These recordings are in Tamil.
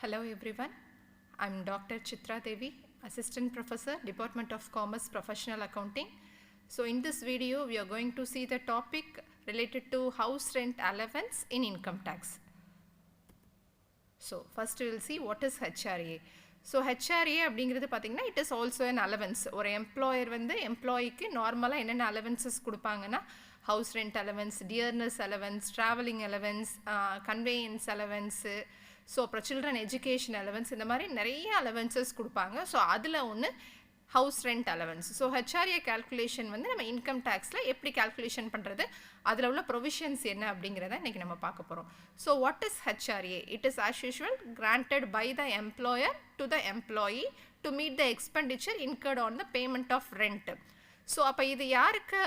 Hello everyone, I'm Dr. Chitra Devi, Assistant Professor, Department of Commerce, Professional Accounting. So in this video, we are going to see the topic related to house rent allowance in income tax. So first we will see what is HRA. So HRA அப்படிங்கிறது பார்த்தீங்கன்னா it is also an allowance. ஒரு employer வந்து எம்ப்ளாயிக்கு நார்மலாக என்னென்ன allowances கொடுப்பாங்கன்னா house rent allowance, dearness allowance, traveling allowance, conveyance allowance, so அப்புறம் சில்ட்ரன் எஜுகேஷன் அலவன்ஸ் இந்த மாதிரி நிறைய அலவன்சஸ் கொடுப்பாங்க. ஸோ அதில் ஒன்று house rent allowance. So HRA calculation வந்து நம்ம இன்கம் டேக்ஸில் எப்படி கேல்குலேஷன் பண்ணுறது, அதில் உள்ள ப்ரொவிஷன்ஸ் என்ன அப்படிங்கிறத இன்றைக்கி நம்ம பார்க்க போகிறோம். So what is HRA? It is as usual granted by the employer to the employee to meet the expenditure incurred on the payment of rent. So அப்போ இது யாருக்கு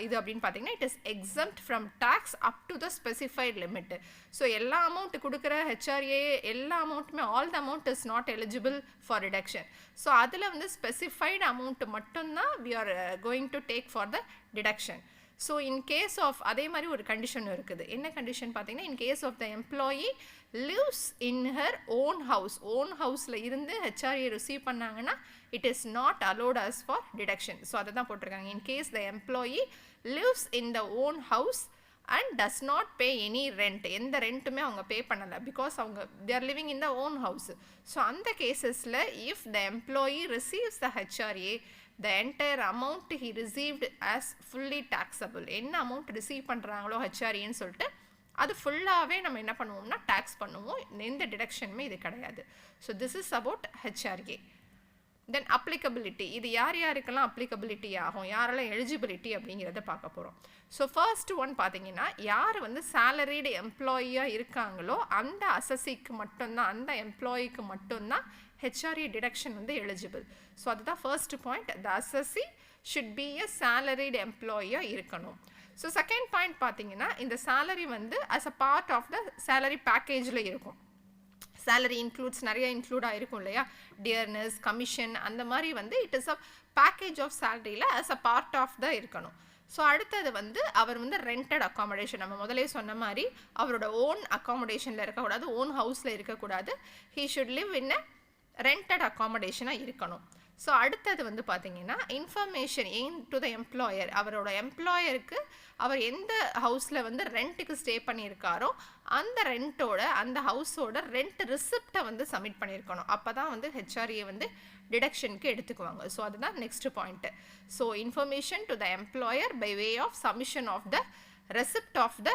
இது அப்படின்னு பார்த்தீங்கன்னா it is exempt from tax up to the specified limit. So எல்லா அமௌண்ட் கொடுக்குற ஹெச்ஆர்ஏ எல்லா அமௌண்ட்டுமே all the amount is not eligible for deduction. So அதில் வந்து ஸ்பெசிஃபைடு அமௌண்ட் மட்டும்தான் we are going to take for the deduction. So in case of அதே மாதிரி ஒரு கண்டிஷன் இருக்குது. என்ன கண்டிஷன் பார்த்தீங்கன்னா in case of the employee lives in her own house, own ஹவுஸில் இருந்து ஹெச்ஆர்ஏ ரிசீவ் பண்ணாங்கன்னா it is not allowed as for deduction. So அதை தான் போட்டிருக்காங்க. in case the employee lives in the own house and does not pay any rent, எந்த ரெண்ட்டுமே அவங்க பே பண்ணலை, பிகாஸ் அவங்க they are living in the own house. So அந்த கேசஸில் if the employee receives the HRA, the entire amount he received as fully taxable. என்ன அமௌண்ட் ரிசீவ் பண்ணுறாங்களோ ஹெச்ஆர்ஏன்னு சொல்லிட்டு அது ஃபுல்லாகவே நம்ம என்ன பண்ணுவோம்னா டேக்ஸ் பண்ணுவோம். எந்த டிடக்ஷனுமே இது கிடையாது. So this is about HRA. Then applicability, இது யார் யாருக்கெல்லாம் அப்ளிகபிலிட்டி ஆகும், யாரெல்லாம் எலிஜிபிலிட்டி அப்படிங்கிறத பார்க்க போகிறோம். ஸோ ஃபர்ஸ்ட் ஒன் பார்த்தீங்கன்னா யார் வந்து சேலரிடு எம்ப்ளாயியாக இருக்காங்களோ அந்த அசஸிக்கு மட்டும்தான், அந்த எம்ப்ளாயிக்கு மட்டும்தான் ஹெச்ஆர்ஏ டிடக்ஷன் வந்து எலிஜிபிள். ஸோ அதுதான் first point. The assessee should be a salaried எம்ப்ளாயியாக இருக்கணும். ஸோ செகண்ட் பாயிண்ட் பார்த்தீங்கன்னா இந்த சேலரி வந்து as a part of the salary பேக்கேஜில் இருக்கும். சேலரி இன்க்ளூட்ஸ் நிறைய இன்க்ளூட் ஆகிருக்கும் இல்லையா, டியர்னஸ், கமிஷன், அந்த மாதிரி வந்து it is a package of சேலரியில் as a part of the இருக்கணும். ஸோ அடுத்தது வந்து அவர் வந்து ரெண்டட் அக்காமடேஷன், நம்ம முதலே சொன்ன மாதிரி அவரோட ஓன் அக்காமடேஷனில் இருக்கக்கூடாது, ஓன் ஹவுஸில் இருக்கக்கூடாது. He should live in a rented அக்காமடேஷனாக இருக்கணும். ஸோ அடுத்தது வந்து பார்த்தீங்கன்னா இன்ஃபர்மேஷன் ஏன் டு த எம்ப்ளாயர், அவரோட எம்ப்ளாயருக்கு அவர் எந்த ஹவுஸில் வந்து ரெண்ட்டுக்கு ஸ்டே பண்ணியிருக்காரோ அந்த ரெண்ட்டோட அந்த ஹவுஸோட ரெண்ட் ரிசிப்டை வந்து சப்மிட் பண்ணியிருக்கணும். அப்போ தான் வந்து ஹெச்ஆர்ஏ வந்து டிடக்ஷனுக்கு எடுத்துக்குவாங்க. ஸோ அதுதான் next point. So information to the employer by way of submission of the receipt of the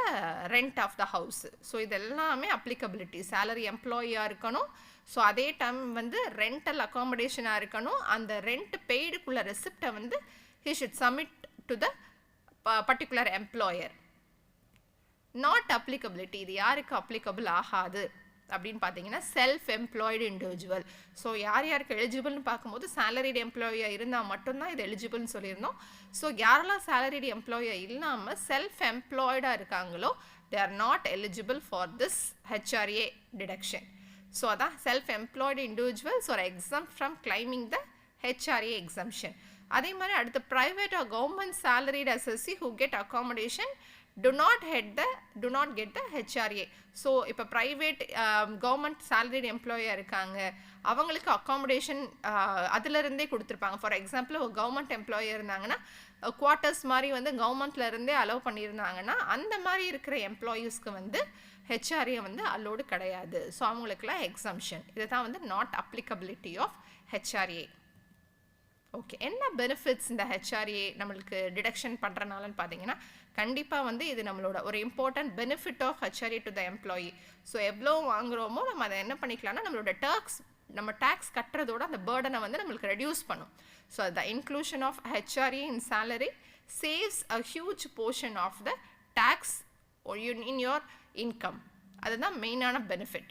rent of the house. So இது எல்லாமே அப்ளிகபிலிட்டி. சேலரி எம்ப்ளாயியாக இருக்கணும், ஸோ அதே டைம் வந்து ரெண்டல் அக்காமடேஷனாக இருக்கணும், அந்த ரெண்ட் பெய்டுக்குள்ள ரெசிப்டை வந்து he should submit to the particular employer. Not applicability, இது யாருக்கு அப்ளிகபிள் ஆகாது அப்படின்னு பார்த்தீங்கன்னா செல்ஃப் எம்ப்ளாய்டு இண்டிவிஜுவல். ஸோ யார் யாருக்கு எலிஜிபிள்னு பார்க்கும்போது சேலரிடு எம்ப்ளாயியாக இருந்தால் மட்டும்தான் இது எலிஜிபிள்னு சொல்லியிருந்தோம். ஸோ யாரெல்லாம் சேலரிடு எம்ப்ளாயியாக இல்லாமல் செல்ஃப் எம்ப்ளாய்டாக இருக்காங்களோ they are not eligible for this HRA deduction. So அதான் self employed individuals are exempt from claiming the HRA exemption. அதே மாதிரி அடுத்து private or government salaried assessee who get accommodation do not get the HRA. So இப்போ ப்ரைவேட் கவர்மெண்ட் சேலரிடு எம்ப்ளாயியாக இருக்காங்க, அவங்களுக்கு அக்காமடேஷன் அதிலிருந்தே கொடுத்துருப்பாங்க. ஃபார் எக்ஸாம்பிள் ஒரு கவர்மெண்ட் எம்ப்ளாயி இருந்தாங்கன்னா குவார்ட்டர்ஸ் மாதிரி வந்து கவர்மெண்ட்ல இருந்தே அலோவ் பண்ணியிருந்தாங்கன்னா அந்த மாதிரி இருக்கிற எம்ப்ளாயீஸ்க்கு வந்து ஹெச்ஆர்ஏ வந்து அலோடு கிடையாது. ஸோ அவங்களுக்குலாம் எக்ஸம்ஷன். இதுதான் வந்து not applicability of HRA. Okay, என்ன பெனிஃபிட்ஸ் இந்த ஹெச்ஆர்ஏ நம்மளுக்கு டிடக்ஷன் பண்ணுறனாலன்னு பார்த்தீங்கன்னா கண்டிப்பாக வந்து இது நம்மளோட ஒரு important benefit of HRA to the employee. So எவ்வளோ வாங்குகிறோமோ நம்ம அதை என்ன பண்ணிக்கலாம்னா நம்மளோட நம்ம டேக்ஸ் கட்டுறதோட அந்த பேர்டனை வந்து நம்மளுக்கு ரெடியூஸ் பண்ணும். So the inclusion of HRA in salary saves a huge portion of the tax in your income. அதுதான் மெயினான benefit.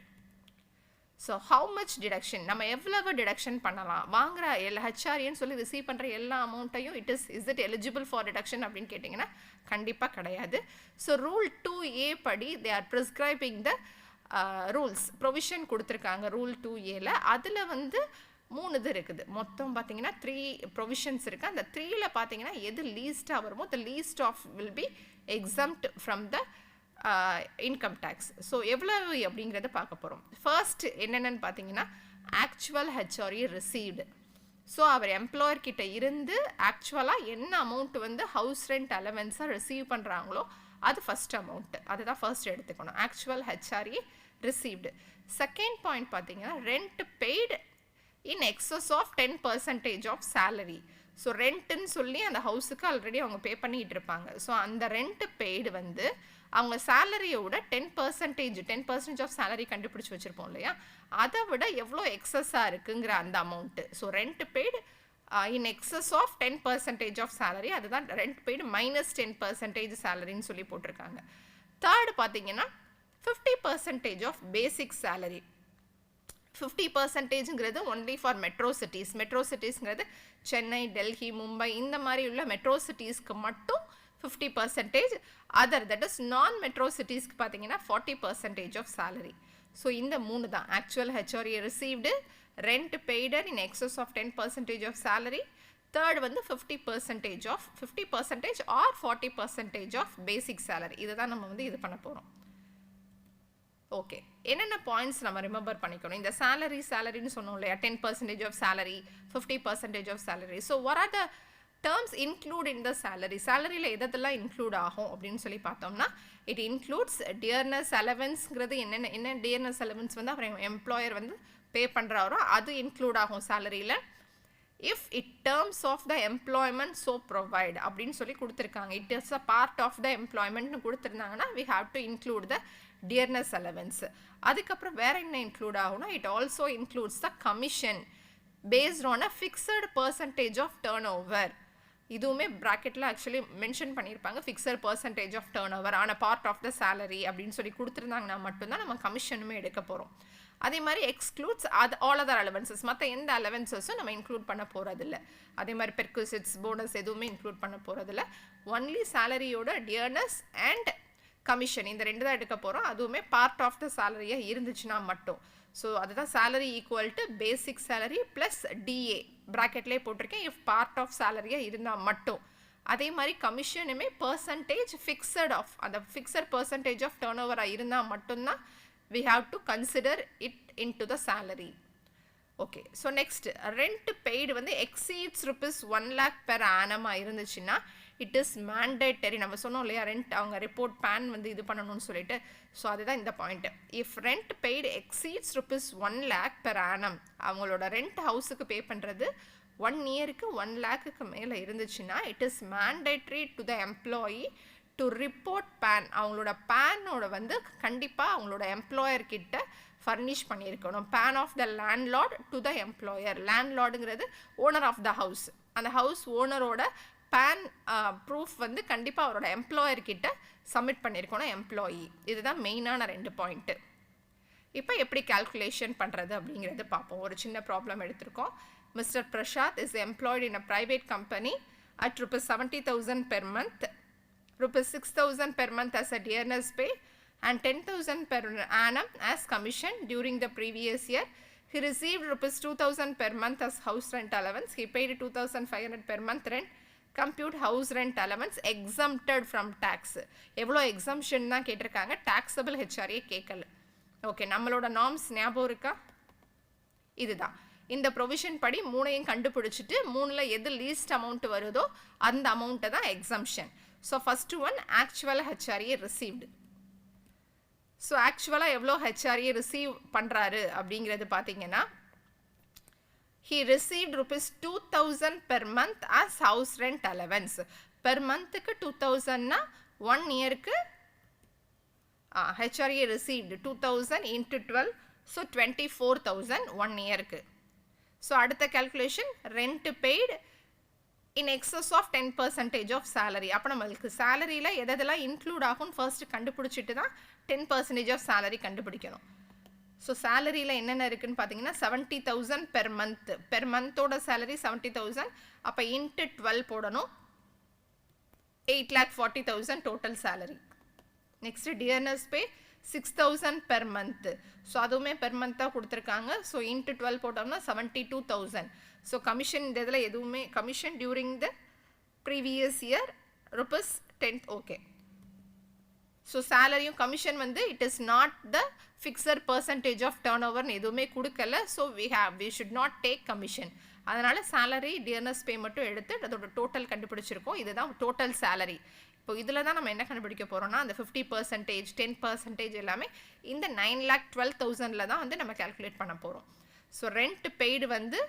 So how much deduction, நம்ம எவ்வளவு டிடக்ஷன் பண்ணலாம், வாங்குகிற ஹெச்ஆர்ஏன்னு சொல்லி ரிசீவ் பண்ணுற எல்லா அமௌண்ட்டையும் is it eligible for deduction அப்படின்னு கேட்டிங்கன்னா கண்டிப்பாக கிடையாது. ஸோ ரூல் 2A படி they are prescribing the rules, provision கொடுத்துருக்காங்க ரூல் 2Aல. அதில் வந்து 3 இது இருக்குது. மொத்தம் பார்த்தீங்கன்னா 3 ப்ரொவிஷன்ஸ் இருக்குது. அந்த 3ல பார்த்தீங்கன்னா எது லீஸ்ட்டாக வருமோ the least of will be exempt from the income tax. So எவ்வளவு அப்படிங்கிறத பார்க்க போகிறோம். ஃபர்ஸ்ட் என்னென்னு பார்த்தீங்கன்னா actual HRA received. So our employer கிட்ட இருந்து ஆக்சுவலாக என்ன அமௌண்ட் வந்து ஹவுஸ் ரெண்ட் அலவன்ஸாக ரிசீவ் பண்ணுறாங்களோ அது ஃபர்ஸ்ட் அமௌண்ட். அதுதான் ஃபர்ஸ்ட் எடுத்துக்கணும். Actual HRA received. Second point பார்த்தீங்கன்னா rent paid in excess of 10% of salary. So ரெண்ட்டுன்னு சொல்லி அந்த ஹவுஸுக்கு ஆல்ரெடி அவங்க பே பண்ணிகிட்டு இருப்பாங்க. ஸோ அந்த ரெண்ட் பெய்டு வந்து அவங்க சேலரியோட 10% ஆஃப் சேலரி கண்டுபிடிச்சி வச்சுருப்போம் இல்லையா, அதை விட எவ்வளோ எக்ஸஸாக இருக்குங்கிற அந்த amount. So rent paid in excess of 10% of salary, அதுதான் ரெண்ட் பெய்டு மைனஸ் 10% சேலரின்னு சொல்லி போட்டிருக்காங்க. தேர்டு பார்த்தீங்கன்னா 50% ஆஃப் பேசிக் சேலரி. 50%ங்கிறது only for metro cities. Metro சிட்டிஸ்ங்கிறது சென்னை, டெல்லி, மும்பை இந்த மாதிரி உள்ள மெட்ரோ சிட்டிஸ்க்கு மட்டும் 50%. Other that is non metro சிட்டிஸ்க்கு பார்த்தீங்கன்னா 40% ஆஃப் சேலரி. ஸோ இந்த மூணு தான் actual HRA received, rent paid in excess of 10% of salary, third வந்து 50% ஆர் 40% ஆஃப் பேசிக் சேலரி. இதை தான் நம்ம வந்து இது பண்ண போகிறோம். ஓகே, என்னென்ன பாயிண்ட்ஸ் நம்ம ரிமெம்பர் பண்ணிக்கணும்? இந்த சேலரின்னு சொன்னோம் இல்லையா, 10% of salary, 50% of salary. So what are the terms include in the salary? சேலரியில் எதெல்லாம் இன்க்ளூட் ஆகும் அப்படின்னு சொல்லி பார்த்தோம்னா இட் இன்க்ளூட்ஸ் டியர்னஸ் அலவன்ஸ்ங்கிறது. என்ன டியர்னஸ் அலவன்ஸ் வந்து அவர் எம்ப்ளாயர் வந்து பே பண்ணுறாரோ அது இன்க்ளூட் ஆகும் சேலரியில். If it terms of the employment so provide அப்படின்னு சொல்லி கொடுத்துருக்காங்க. It is a part of the எம்ப்ளாய்மெண்ட்னு கொடுத்துருந்தாங்கன்னா we have to include the dearness allowance. அதுக்கப்புறம் வேற என்ன இன்க்ளூட் ஆகும்னா it also includes the commission based on a fixed percentage of turnover. இதுவுமே ப்ராக்கெட்டில் ஆக்சுவலி மென்ஷன் பண்ணியிருப்பாங்க. Fixed percentage of turnover ஆன பார்ட் ஆஃப் த சேலரி அப்படின்னு சொல்லி கொடுத்துருந்தாங்கன்னா மட்டும்தான் நம்ம கமிஷனுமே எடுக்க போகிறோம். அதே மாதிரி எக்ஸ்க்ளூட்ஸ் ஆல் அதர் அலவன்சஸ். மற்ற எந்த அலவன்சஸும் நம்ம இன்க்ளூட் பண்ண போகிறதில்ல. அதே மாதிரி பெர்குசிட்ஸ், போனஸ் எதுவுமே இன்க்ளூட் பண்ண போகிறதில்ல. ஒன்லி சேலரியோட டியர்னஸ் அண்ட் கமிஷன் இந்த ரெண்டு தான் எடுக்க போகிறோம். அதுவுமே பார்ட் ஆஃப் த சேலரியாக இருந்துச்சுன்னா மட்டும். ஸோ அதுதான் salary equal to basic salary plus DA ப்ராக்கெட்லேயே போட்டிருக்கேன். இஃப் பார்ட் ஆஃப் சேலரியாக இருந்தால் மட்டும். அதே மாதிரி கமிஷனுமே பர்சன்டேஜ் ஃபிக்ஸட் ஆஃப் அந்த ஃபிக்ஸட் பர்சன்டேஜ் ஆஃப் டர்ன் ஓவராக இருந்தால் மட்டும்தான் we have to consider it into the salary. Okay, so next rent paid வந்து exceeds ₹1 lakh per annum இருந்துச்சுன்னா it is mandatory. நம்ம சொன்னோம் இல்லையா ரெண்ட் அவங்க ரிப்போர்ட் பேன் வந்து இது பண்ணணும்னு சொல்லிட்டு. ஸோ அதுதான் இந்த point. If rent paid exceeds ₹1 lakh per annum, அவங்களோட ரெண்ட் ஹவுஸுக்கு பே பண்ணுறது 1 இயருக்கு 1 lakhக்கு மேலே இருந்துச்சுன்னா it is mandatory to the employee to report PAN. அவங்களோட பேனோட வந்து கண்டிப்பாக அவங்களோட எம்ப்ளாயர் கிட்ட ஃபர்னிஷ் பண்ணியிருக்கணும். PAN of the landlord to the employer. லேண்ட்லார்டுங்கிறது ஓனர் ஆஃப் த ஹவுஸ். அந்த ஹவுஸ் ஓனரோட பேன் ப்ரூஃப் வந்து கண்டிப்பாக அவரோட எம்ப்ளாயர் கிட்ட சப்மிட் பண்ணியிருக்கணும் எம்ப்ளாயி. இதுதான் மெயினான 2 பாயிண்ட்டு. இப்போ எப்படி கால்குலேஷன் பண்ணுறது அப்படிங்கிறது பார்ப்போம். ஒரு சின்ன ப்ராப்ளம் எடுத்திருக்கோம். Mister Prasad is employed in a private company at ₹70,000 per month, ₹6,000 per month as a dearness pay and 10,000 per annum as commission during the previous year. He received ₹2,000 per month as house rent allowance. He paid 2,500 per month rent. Compute house rent allowance exempted from tax. எவ்வளோ எக்ஸம்ஷன் தான் கேட்டிருக்காங்க, taxable HRA கேட்கல. ஓகே, நம்மளோட நார்ம்ஸ் ஞாபகம் இருக்கா? இதுதான். இந்த ப்ரொவிஷன் படி மூணையும் கண்டுபிடிச்சிட்டு மூணில் எது லீஸ்ட் அமௌண்ட் வருதோ அந்த அமௌண்ட்டை தான் exemption. So first one actual HRA received. So ஆக்சுவலாக எவ்வளோ ஹெச்ஆர்ஏ ரிசீவ் பண்ணுறாரு அப்படிங்கிறது பார்த்தீங்கன்னா he received ₹2,000 per month as house rent allowance. Per monthக்கு 2,000னா 1 இயருக்கு HRA received 2,000 into 12, so 24,000 1 இயருக்கு. ஸோ அடுத்த calculation rent paid in excess of 10% of salary. அப்போ நம்மளுக்கு சேலரியில் எதெல்லாம் இன்க்ளூட் ஆகும் ஃபர்ஸ்ட் கண்டுபிடிச்சிட்டு தான் 10% ஆஃப் சேலரி கண்டுபிடிக்கணும். ஸோ சேலரியில் என்னென்ன இருக்குதுன்னு பார்த்தீங்கன்னா 70,000 பெர் மந்த். பெர் மந்தோட சேலரி 70,000. அப்போ இன்ட்டு 12 போடணும். 8,40,000 total salary. Next dearness pay 6,000 per month. So அதுவுமே பெர் மந்த்தாக கொடுத்துருக்காங்க. ஸோ இன்ட்டு 12 போட்டோம்னா 72,000. ஸோ கமிஷன் இந்த இதில் எதுவுமே commission during the previous year ₹10. Okay, so சேலரியும் கமிஷன் வந்து it is not the fixed percentage of டர்ன் ஓவர்னு எதுவுமே கொடுக்கல. So we should not take commission. அதனால் சேலரி டியர்னஸ் பே மட்டும் எடுத்து அதோட டோட்டல் கண்டுபிடிச்சிருக்கோம். இதுதான் டோட்டல் சேலரி. இப்போ இதில் தான் நம்ம என்ன கண்டுபிடிக்க போகிறோம்னா அந்த 50%, 10% எல்லாமே இந்த 9,12,000 தான் வந்து நம்ம கால்குலேட் பண்ண போகிறோம். ஸோ ரெண்ட் பெய்டு வந்து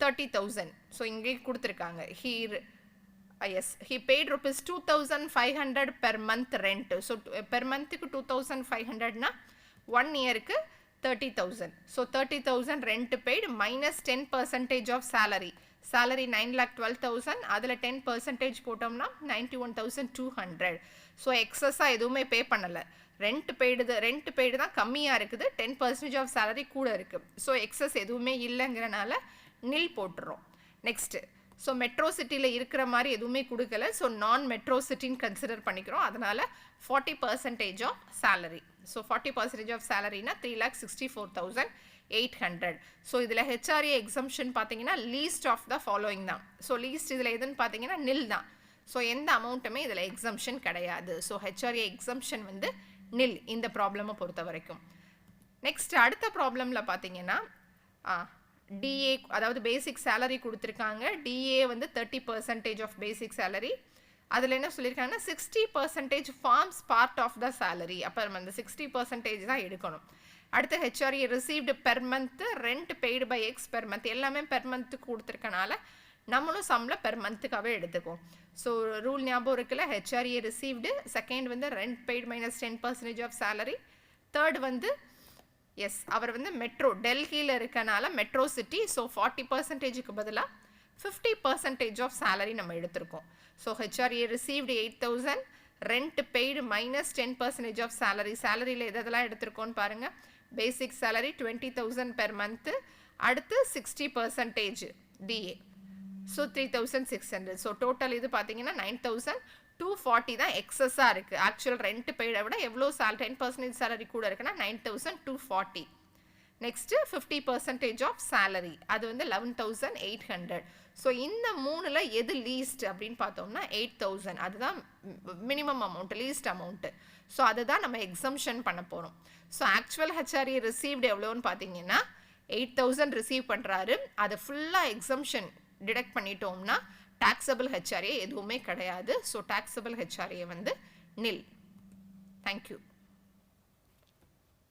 30,000. ஸோ இங்கே கொடுத்துருக்காங்க he paid rupees 2,500 per month rent. So per month க்கு 2,500 னா 1 yearக்கு 30,000. So 30,000 rent paid minus 10% of salary. Salary 9,12,000. அதில் 10% போட்டோம்னா 91,200. ஸோ எக்ஸஸாக எதுவுமே பே பண்ணலை. ரெண்ட் பெய்டு தான் கம்மியாக இருக்குது, 10% ஆஃப் சேலரி கூட இருக்குது. ஸோ எக்ஸஸ் எதுவுமே இல்லைங்கிறனால நில் போட்டுறோம். நெக்ஸ்ட்டு, ஸோ மெட்ரோ சிட்டியில் இருக்கிற மாதிரி எதுவுமே கொடுக்கல. ஸோ நான் மெட்ரோ சிட்டின்னு கன்சிடர் பண்ணிக்கிறோம். அதனால் 40% ஆஃப் சேலரி. ஸோ 40% ஆஃப் சேலரினா 3,64,800. ஸோ இதில் ஹெச்ஆர்ஏ எக்ஸம்ஷன் பார்த்தீங்கன்னா லீஸ்ட் ஆஃப் த ஃபாலோயிங் தான். ஸோ லீஸ்ட் இதில் எதுன்னு பார்த்தீங்கன்னா நில் தான். ஸோ எந்த அமௌண்ட்டுமே இதில் எக்ஸம்ஷன் கிடையாது. ஸோ ஹெச்ஆர்ஏ எக்ஸம்ஷன் வந்து நில் இந்த ப்ராப்ளமை பொறுத்த வரைக்கும். நெக்ஸ்ட் அடுத்த ப்ராப்ளமில் பார்த்தீங்கன்னா டிஏ, அதாவது பேசிக் சேலரி கொடுத்துருக்காங்க. டிஏ வந்து 30% ஆஃப் பேசிக் சேலரி. அதில் என்ன சொல்லியிருக்காங்கன்னா 60% forms part of the salary. அப்போ நம்ம அந்த 60% தான் எடுக்கணும். அடுத்து HRA received per month, rent paid by X per month, எல்லாமே பெர் மந்த்துக்கு கொடுத்துருக்கனால நம்மளும் சம்மில் பெர் மந்த்துக்காகவே எடுத்துக்குவோம். ஸோ ரூல் ஞாபகம் இருக்குல்ல, ஹெச்ஆர்ஏ ரிசீவ்டு, செகண்ட் வந்து rent paid minus 10% of salary, third வந்து அவர் வந்து மெட்ரோ டெல்லியில் இருக்கனால மெட்ரோ சிட்டி. ஸோ 40%க்கு பதிலாக 50% ஆஃப் சேலரி நம்ம எடுத்திருக்கோம். So HRA received 8,000, rent paid minus 10% of salary. சேலரியில் எதெல்லாம் எடுத்திருக்கோன்னு பாருங்கள். பேசிக் சேலரி 20,000 பெர் மந்த்து, அடுத்து 60% டிஏ. ஸோ 3,600. ஸோ டோட்டல் இது பார்த்தீங்கன்னா 9,240 தான் எக்ஸஸாக இருக்குது. ஆக்சுவல் ரெண்ட் பெய்டை விட எவ்வளோ 10% சேலரி கூட இருக்குன்னா 9,240. நெக்ஸ்ட்டு 50% ஆஃப் சேலரி, அது வந்து 11,800. ஸோ இந்த மூணில் எது லீஸ்ட் அப்படின்னு பார்த்தோம்னா 8,000. அதுதான் minimum amount, least amount. So அதுதான் நம்ம எக்ஸம்ஷன் பண்ண போகிறோம். ஸோ ஆக்சுவல் ஹெச்ஆர்ஏ ரிசீவ்டு எவ்வளோன்னு பார்த்தீங்கன்னா 8,000 ரிசீவ் பண்ணுறாரு. அது ஃபுல்லாக எக்ஸம்ஷன் டிடெக்ட் பண்ணிட்டோம்னா taxable HRA எதுவுமே கிடையாது. ஸோ taxable HRA வந்து nil. Thank you.